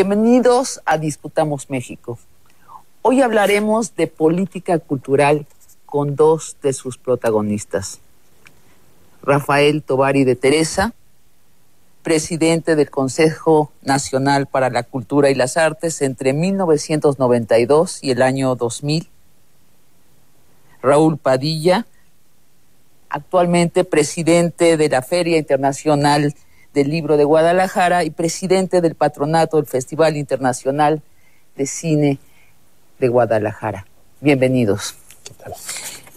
Bienvenidos a Discutamos México. Hoy hablaremos de política cultural con dos de sus protagonistas. Rafael Tovari de Teresa, presidente del Consejo Nacional para la Cultura y las Artes entre 1992 y el año 2000. Raúl Padilla, actualmente presidente de la Feria Internacional del Libro de Guadalajara y presidente del patronato del Festival Internacional de Cine de Guadalajara. Bienvenidos. ¿Qué tal?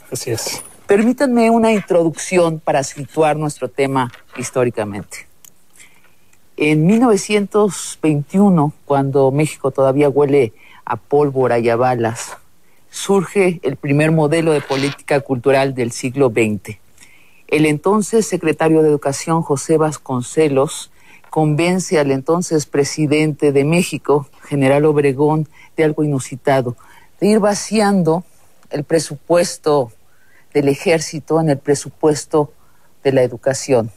Gracias. Permítanme una introducción para situar nuestro tema históricamente. En 1921, cuando México todavía huele a pólvora y a balas, surge el primer modelo de política cultural del siglo XX. El entonces secretario de Educación, José Vasconcelos, convence al entonces presidente de México, General Obregón, de algo inusitado, de ir vaciando el presupuesto del ejército en el presupuesto de la educación.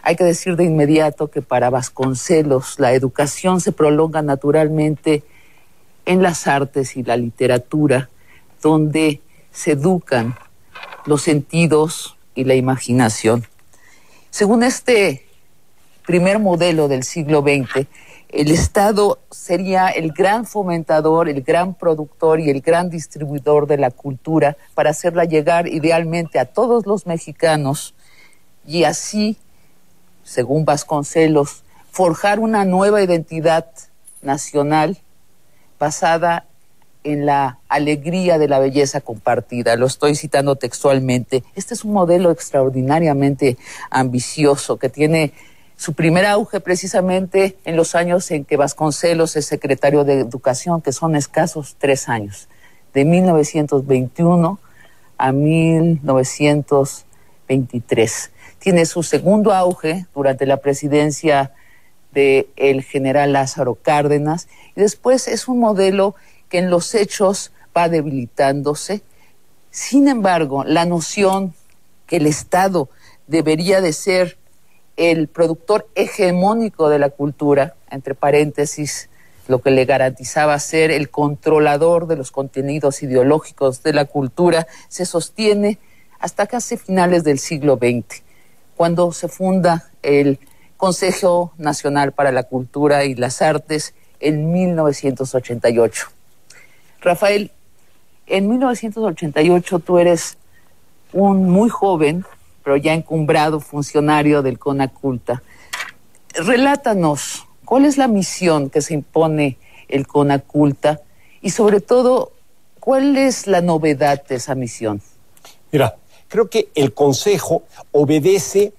Hay que decir de inmediato que para Vasconcelos la educación se prolonga naturalmente en las artes y la literatura, donde se educan los sentidos y la imaginación. Según este primer modelo del siglo XX, el Estado sería el gran fomentador, el gran productor y el gran distribuidor de la cultura para hacerla llegar idealmente a todos los mexicanos y así, según Vasconcelos, forjar una nueva identidad nacional basada en la alegría de la belleza compartida. Lo estoy citando textualmente. Este es un modelo extraordinariamente ambicioso que tiene su primer auge precisamente en los años en que Vasconcelos es secretario de Educación, que son escasos 3 años, de 1921 a 1923. Tiene su segundo auge durante la presidencia del general Lázaro Cárdenas y después es un modelo que en los hechos va debilitándose. Sin embargo, la noción que el Estado debería de ser el productor hegemónico de la cultura, entre paréntesis, lo que le garantizaba ser el controlador de los contenidos ideológicos de la cultura, se sostiene hasta casi finales del siglo XX, cuando se funda el Consejo Nacional para la Cultura y las Artes en 1988. Rafael, en 1988 tú eres un muy joven, pero ya encumbrado funcionario del CONACULTA. Relátanos, ¿cuál es la misión que se impone el CONACULTA? Y sobre todo, ¿cuál es la novedad de esa misión? Mira, creo que el Consejo obedece,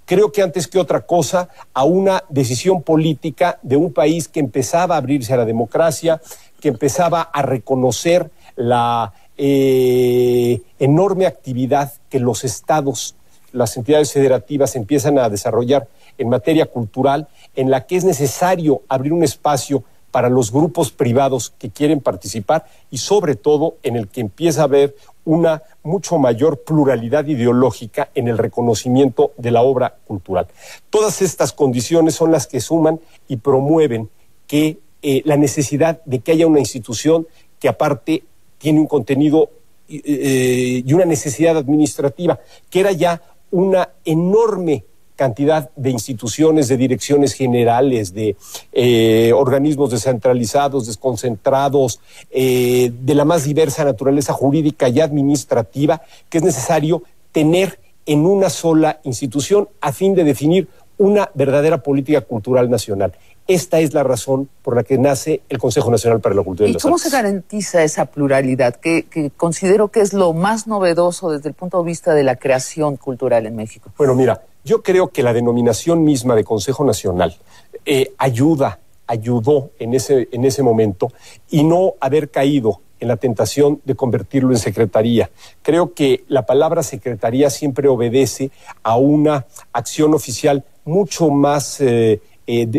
creo que antes que otra cosa, a una decisión política de un país que empezaba a abrirse a la democracia, que empezaba a reconocer la enorme actividad que los estados, las entidades federativas empiezan a desarrollar en materia cultural, en la que es necesario abrir un espacio para los grupos privados que quieren participar y sobre todo en el que empieza a haber una mucho mayor pluralidad ideológica en el reconocimiento de la obra cultural. Todas estas condiciones son las que suman y promueven que la necesidad de que haya una institución que aparte tiene un contenido y una necesidad administrativa, que era ya una enorme cantidad de instituciones, de direcciones generales, de organismos descentralizados, desconcentrados, de la más diversa naturaleza jurídica y administrativa, que es necesario tener en una sola institución a fin de definir una verdadera política cultural nacional. Esta es la razón por la que nace el Consejo Nacional para la Cultura y las Artes. ¿Y cómo se garantiza esa pluralidad? Que considero que es lo más novedoso desde el punto de vista de la creación cultural en México. Bueno, mira, yo creo que la denominación misma de Consejo Nacional ayudó en ese momento y no haber caído en la tentación de convertirlo en secretaría. Creo que la palabra secretaría siempre obedece a una acción oficial mucho más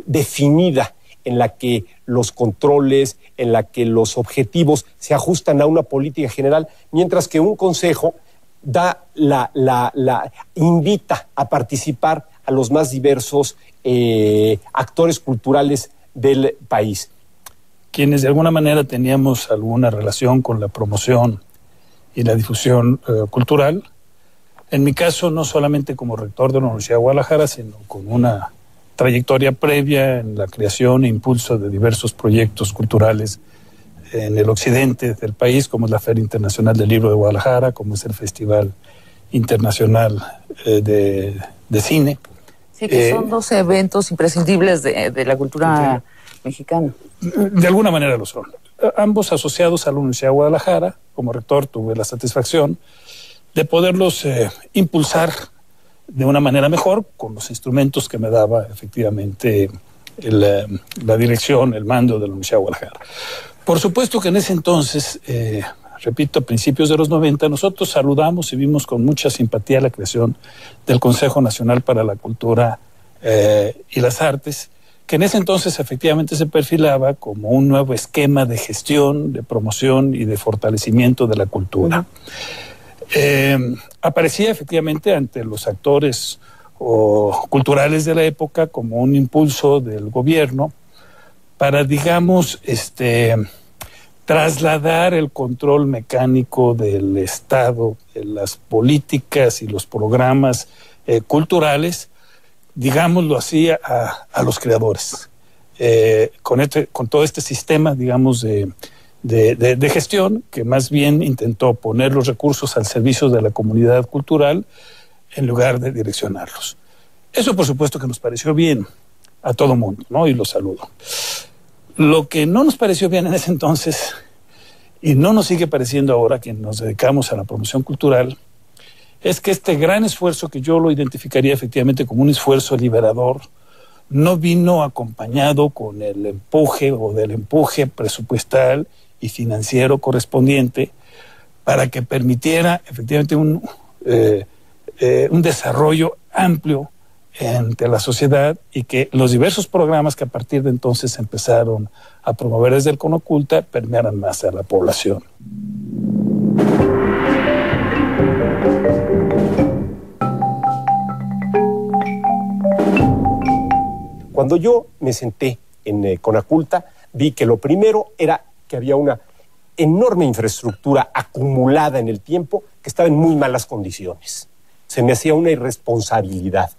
definida, en la que los controles, en la que los objetivos se ajustan a una política general, mientras que un consejo invita a participar a los más diversos actores culturales del país. Quienes de alguna manera teníamos alguna relación con la promoción y la difusión cultural, en mi caso no solamente como rector de la Universidad de Guadalajara, sino con una trayectoria previa en la creación e impulso de diversos proyectos culturales en el occidente del país, como es la Feria Internacional del Libro de Guadalajara, como es el Festival Internacional de Cine. Sí, que son dos eventos imprescindibles de la cultura mexicana. De alguna manera lo son. Ambos asociados a la Universidad de Guadalajara. Como rector tuve la satisfacción de poderlos impulsar de una manera mejor con los instrumentos que me daba efectivamente la dirección, el mando de la Universidad de Guadalajara. Por supuesto que en ese entonces, repito, a principios de los 90, nosotros saludamos y vimos con mucha simpatía la creación del Consejo Nacional para la Cultura y las Artes, que en ese entonces efectivamente se perfilaba como un nuevo esquema de gestión, de promoción y de fortalecimiento de la cultura. Aparecía efectivamente ante los actores culturales de la época como un impulso del gobierno para, digamos, trasladar el control mecánico del Estado, de las políticas y los programas culturales, digámoslo así, a los creadores. Con todo este sistema, digamos, de gestión, que más bien intentó poner los recursos al servicio de la comunidad cultural en lugar de direccionarlos. Eso, por supuesto, que nos pareció bien a todo mundo, ¿no? Y lo saludo. Lo que no nos pareció bien en ese entonces, y no nos sigue pareciendo ahora que nos dedicamos a la promoción cultural, es que este gran esfuerzo, que yo lo identificaría efectivamente como un esfuerzo liberador, no vino acompañado con el empuje o del empuje presupuestal y financiero correspondiente para que permitiera efectivamente un desarrollo amplio entre la sociedad, y que los diversos programas que a partir de entonces empezaron a promover desde el Conaculta permearan más a la población. Cuando yo me senté en Conaculta, vi que lo primero era que había una enorme infraestructura acumulada en el tiempo que estaba en muy malas condiciones. Se me hacía una irresponsabilidad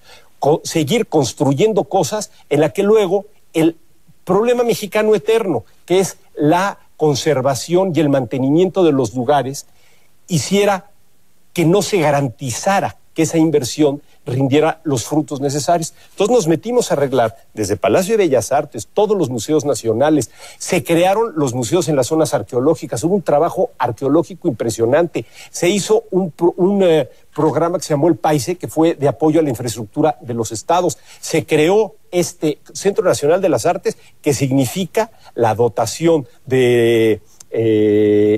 seguir construyendo cosas en la que luego el problema mexicano eterno, que es la conservación y el mantenimiento de los lugares, hiciera que no se garantizara que esa inversión rindiera los frutos necesarios. Entonces nos metimos a arreglar desde Palacio de Bellas Artes, todos los museos nacionales, se crearon los museos en las zonas arqueológicas, hubo un trabajo arqueológico impresionante, se hizo un programa que se llamó el PAISE, que fue de apoyo a la infraestructura de los estados, se creó este Centro Nacional de las Artes, que significa la dotación de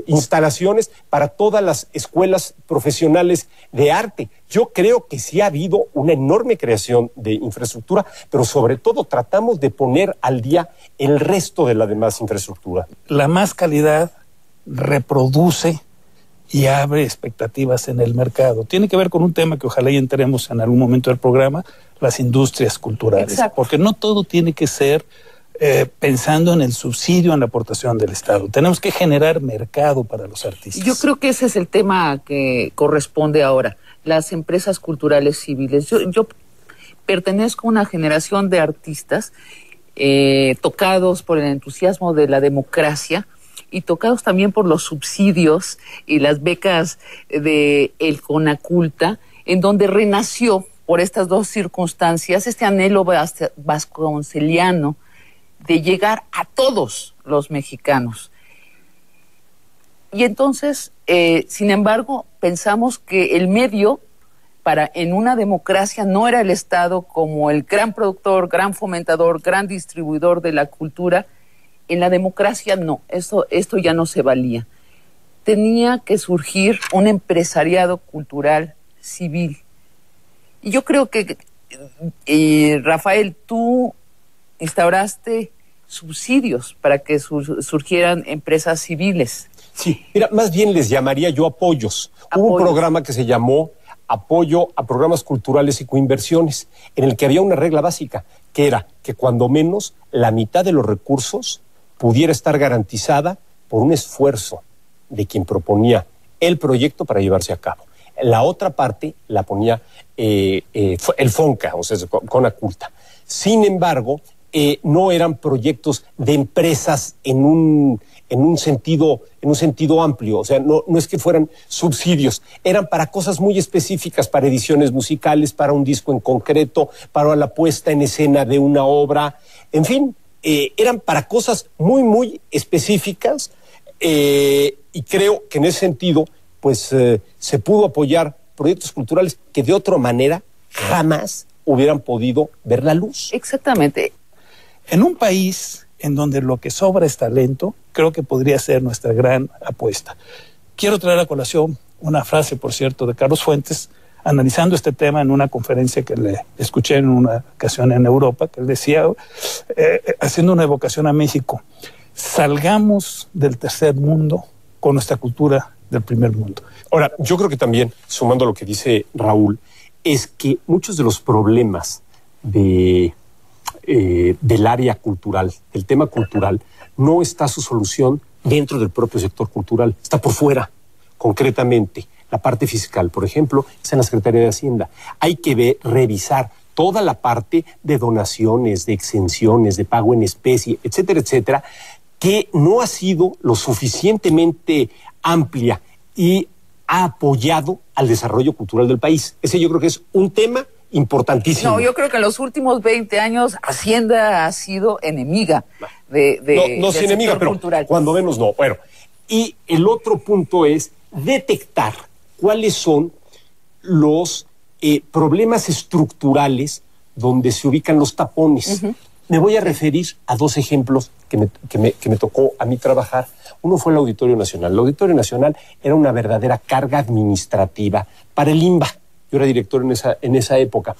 instalaciones para todas las escuelas profesionales de arte. Yo creo que sí ha habido una enorme creación de infraestructura, pero sobre todo tratamos de poner al día el resto de la demás infraestructura. La más calidad reproduce y abre expectativas en el mercado. Tiene que ver con un tema que ojalá y entremos en algún momento del programa, las industrias culturales. Exacto. Porque no todo tiene que ser pensando en el subsidio, en la aportación del Estado. Tenemos que generar mercado para los artistas. Yo creo que ese es el tema que corresponde ahora, las empresas culturales civiles. Yo pertenezco a una generación de artistas tocados por el entusiasmo de la democracia y tocados también por los subsidios y las becas de el Conaculta, en donde renació por estas dos circunstancias este anhelo vasconceliano de llegar a todos los mexicanos. Y entonces, sin embargo, pensamos que el medio en una democracia no era el Estado como el gran productor, gran fomentador, gran distribuidor de la cultura. En la democracia no, esto ya no se valía. Tenía que surgir un empresariado cultural civil. Y yo creo que, Rafael, tú instauraste subsidios para que surgieran empresas civiles. Sí, mira, más bien les llamaría yo apoyos. Hubo un programa que se llamó Apoyo a Programas Culturales y Coinversiones, en el que había una regla básica, que era que cuando menos la mitad de los recursos pudiera estar garantizada por un esfuerzo de quien proponía el proyecto para llevarse a cabo. La otra parte la ponía el FONCA, o sea, Conaculta. Sin embargo, no eran proyectos de empresas en un sentido amplio, o sea, no es que fueran subsidios, eran para cosas muy específicas, para ediciones musicales, para un disco en concreto, para la puesta en escena de una obra, en fin, eran para cosas muy, muy específicas, y creo que en ese sentido, pues, se pudo apoyar proyectos culturales que de otra manera jamás hubieran podido ver la luz. Exactamente. En un país en donde lo que sobra es talento, creo que podría ser nuestra gran apuesta. Quiero traer a colación una frase, por cierto, de Carlos Fuentes, analizando este tema en una conferencia que le escuché en una ocasión en Europa, que él decía, haciendo una evocación a México, salgamos del tercer mundo con nuestra cultura del primer mundo. Ahora, yo creo que también, sumando a lo que dice Raúl, es que muchos de los problemas del área cultural, del tema cultural, no está su solución dentro del propio sector cultural, está por fuera. Concretamente, la parte fiscal, por ejemplo, es en la Secretaría de Hacienda. Hay que revisar toda la parte de donaciones, de exenciones, de pago en especie, etcétera, etcétera, que no ha sido lo suficientemente amplia y ha apoyado al desarrollo cultural del país. Ese yo creo que es un tema importantísimo. No, yo creo que en los últimos 20 años Hacienda ha sido enemiga del enemiga, pero cultural. Cuando menos no. Bueno, y el otro punto es detectar cuáles son los problemas estructurales donde se ubican los tapones. Me voy a referir a dos ejemplos que me tocó a mí trabajar. Uno fue el Auditorio Nacional. El Auditorio Nacional era una verdadera carga administrativa para el INBA. Yo era director en esa época.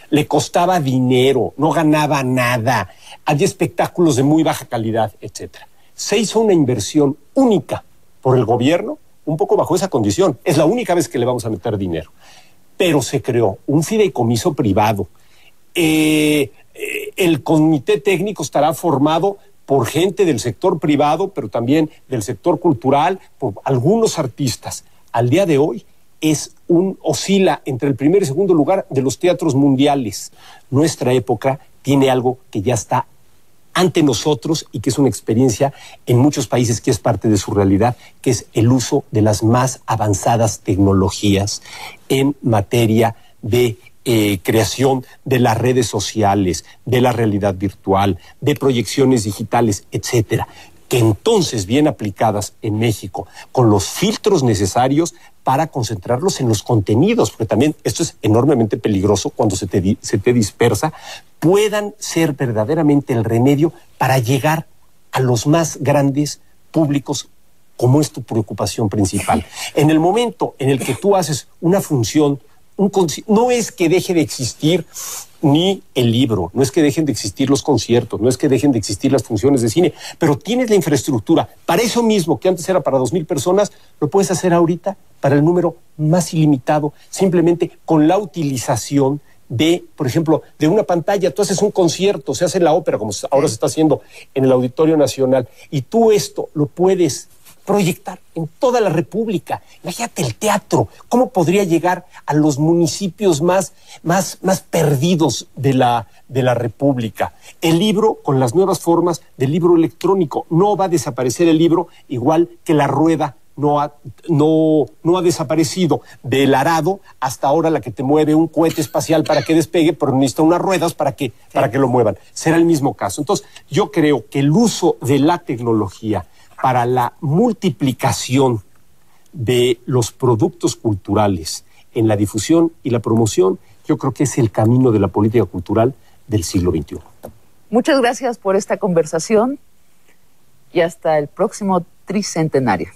Le costaba dinero, no ganaba nada, había espectáculos de muy baja calidad, etc. Se hizo una inversión única por el gobierno, un poco bajo esa condición. Es la única vez que le vamos a meter dinero. Pero se creó un fideicomiso privado. El comité técnico estará formado por gente del sector privado, pero también del sector cultural, por algunos artistas. Al día de hoy oscila entre el primer y segundo lugar de los teatros mundiales. Nuestra época tiene algo que ya está ante nosotros y que es una experiencia en muchos países que es parte de su realidad, que es el uso de las más avanzadas tecnologías en materia de creación de las redes sociales, de la realidad virtual, de proyecciones digitales, etcétera, que entonces, bien aplicadas en México, con los filtros necesarios para concentrarlos en los contenidos, porque también esto es enormemente peligroso cuando se te dispersa, puedan ser verdaderamente el remedio para llegar a los más grandes públicos, como es tu preocupación principal. En el momento en el que tú haces una función, no es que deje de existir ni el libro, no es que dejen de existir los conciertos, no es que dejen de existir las funciones de cine, pero tienes la infraestructura. Para eso mismo, que antes era para 2,000 personas, lo puedes hacer ahorita para el número más ilimitado, simplemente con la utilización de, por ejemplo, de una pantalla. Tú haces un concierto, se hace en la ópera, como ahora se está haciendo en el Auditorio Nacional, y tú esto lo puedes proyectar en toda la República. Imagínate el teatro, cómo podría llegar a los municipios más perdidos de la República. El libro, con las nuevas formas del libro electrónico, no va a desaparecer el libro, igual que la rueda no ha desaparecido del arado hasta ahora, la que te mueve un cohete espacial para que despegue, pero necesita unas ruedas para que lo muevan. Será el mismo caso. Entonces, yo creo que el uso de la tecnología para la multiplicación de los productos culturales en la difusión y la promoción, yo creo que es el camino de la política cultural del siglo XXI. Muchas gracias por esta conversación y hasta el próximo tricentenario.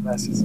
Gracias.